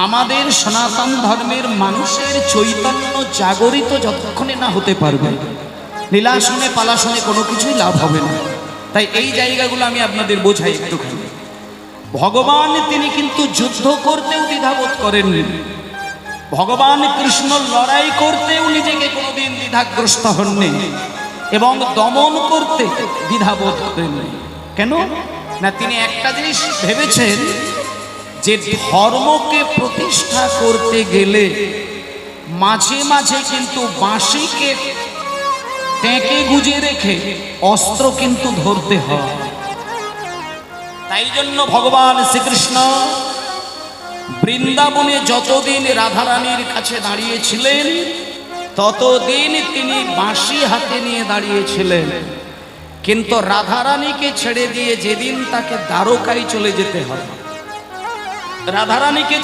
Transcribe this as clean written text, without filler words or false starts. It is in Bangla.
আমাদের সনাতন ধর্মের মানুষের চৈতন্য জাগরিত যতক্ষণে না হতে পারবে, লীলাসনে পালাসনে কোনো কিছুই লাভ হবে না। তাই এই জায়গাগুলো আমি আপনাদের বোঝাই একটুখানি। ভগবান তিনি কিন্তু যুদ্ধ করতেও দ্বিধাবোধ করেননি। ভগবান কৃষ্ণ লড়াই করতেও নিজেকে কোনোদিন দ্বিধাগ্রস্ত হননি এবং দমন করতে দ্বিধাবোধ করেননি। কেন না, তিনি একটা জিনিস ভেবেছেন যে ধর্মকে প্রতিষ্ঠা করতে গেলে মাঝে মাঝে কিন্তু বাঁশিকে টেকে গুজে রেখে অস্ত্র কিন্তু ধরতে হয়। তাই জন্য ভগবান শ্রীকৃষ্ণ বৃন্দাবনে যতদিন রাধারানীর কাছে দাঁড়িয়েছিলেন ততদিন তিনি বাঁশি হাতে নিয়ে দাঁড়িয়েছিলেন। কিন্তু রাধারানীকে ছেড়ে দিয়ে যেদিন তাকে দ্বারকায় চলে যেতে হয়, রাধারানীকে